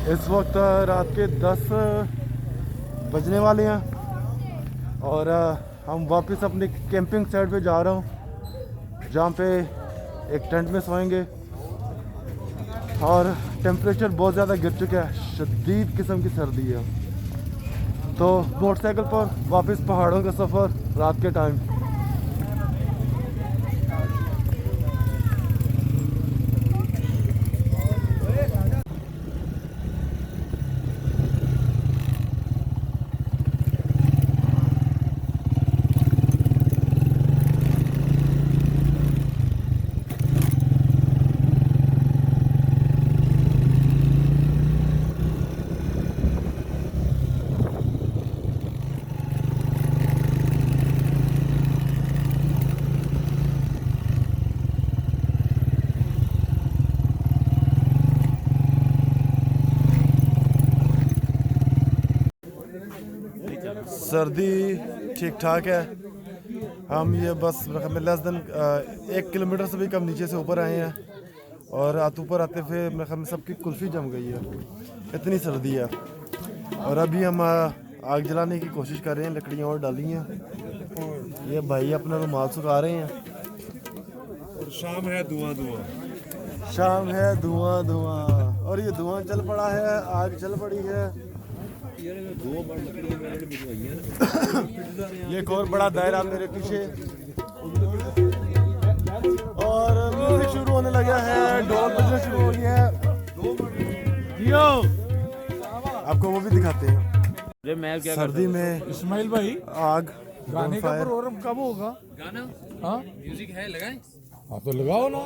इस वक्त रात के 10 बजने वाले हैं और हम वापस अपनी कैंपिंग साइट पे जा रहा हूँ, जहाँ पे एक टेंट में सोएंगे। और टेम्परेचर बहुत ज़्यादा गिर चुका है, शदीद किस्म की सर्दी है। तो मोटरसाइकिल पर वापस पहाड़ों का सफ़र रात के टाइम। सर्दी ठीक ठाक है। हम ये बस लेस देन 1 किलोमीटर से भी कम नीचे से ऊपर आए हैं और ऊपर आते हुए मेरे ख्याल में सबकी कुल्फ़ी जम गई है, इतनी सर्दी है। और अभी हम आग जलाने की कोशिश कर रहे हैं, लकड़ियाँ और डाली हैं। ये भाई अपना रुमाल सुखा रहे हैं। और शाम है धुआं धुआं, शाम है धुआं धुआं, और ये धुआं चल पड़ा है, आग चल पड़ी है। ये एक और बड़ा दायरा मेरे पीछे, और म्यूजिक शुरू होने लगा है, ढोल बजना शुरू हो गया है। आपको वो भी दिखाते हैं। सर्दी में इस्माइल भाई आग, गाने का प्रोग्राम कब होगा? गाना हाँ म्यूजिक है, लगाएं। हाँ तो लगाओ ना,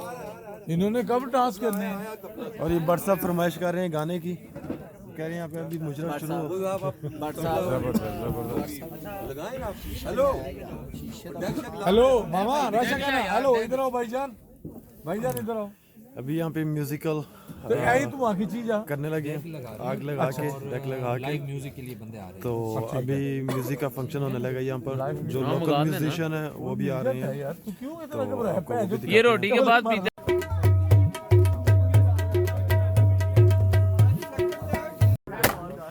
इन्होंने कब डांस करने हैं? और ये बट साहब फरमाइश कर रहे हैं गाने की, कह रहे हैं यहाँ पे अभी मुजरा शुरू हो। हेलो मामा राशा गाना, हेलो इधर आओ भाईजान, भाईजान इधर आओ। अभी यहाँ पे म्यूजिकल तो क्या ही तुम आखी चीज आ करने लगे, आग लगा के, डेक लगा के। म्यूजिक के लिए बंदे आ रहे हैं। तो अभी म्यूजिक का फंक्शन होने लगा यहाँ पर। जो लोकल म्यूजिशियन है वो भी आ रहे हैं। यार तू क्यों इतना घबराया है? ये रोटी के बाद पीते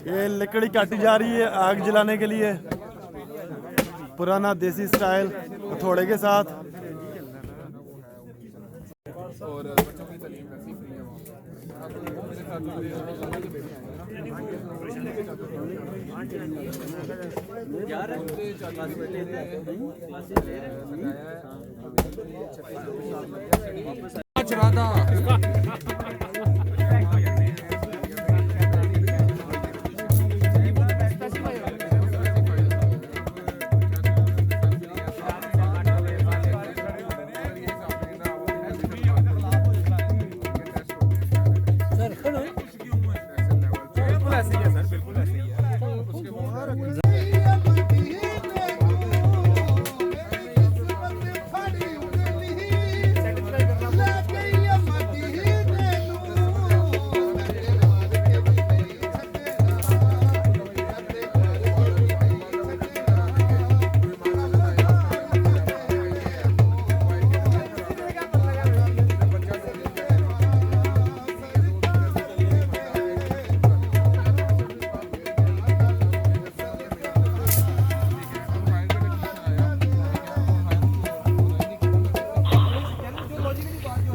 ये लकड़ी काटी जा रही है आग जलाने के लिए, पुराना देसी स्टाइल हथौड़े के साथ।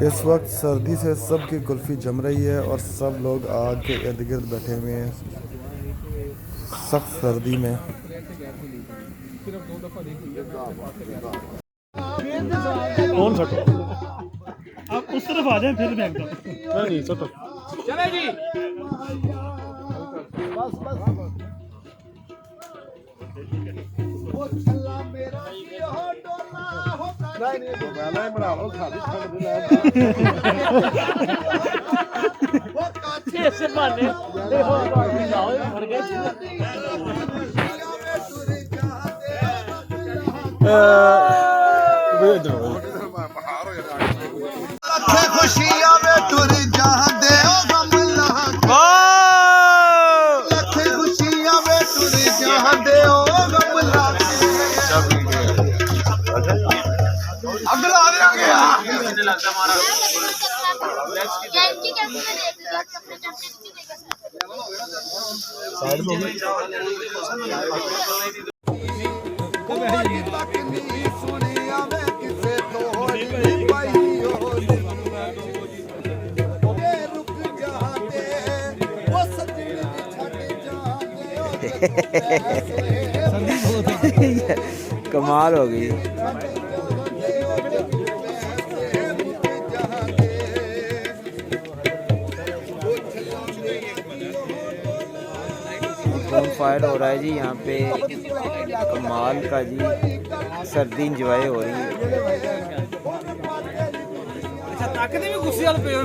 इस वक्त सर्दी से सबकी कुल्फ़ी जम रही है और सब लोग आग के इर्द गिर्द बैठे हुए हैं सख्त सर्दी में। कौन सटो? आप उस तरफ आ जाएं फिर मैं एकदम नहीं सटो। चले जी। ऐसे बहाने मर गए। खुशियां में टुर जांदे ओ गमला, लख खुशियां में टुर जांदे ओ गमला। अगला आ गया मुझे लगता हमारा ਤੱਕ ਨਹੀਂ ਸੁਣਿਆ ਮੈਂ ਕਿਸੇ ਤੋਂ ਨਹੀਂ ਪਾਈ ਓਏ ਰੁਕ ਜਾਂਦੇ ਉਹ ਸੱਜਣ ਦੀ ਛੱਡ ਜਾਂਦੇ कमाल हो गई। फायर हो रहा है जी यहाँ पे, कमाल का जी, सर्दी इंजॉय हो रही है। ਅੱਛਾ ਤੱਕਦੇ ਵੀ ਗੁੱਸੇ ਵਾਲ ਪਏ ਹੋ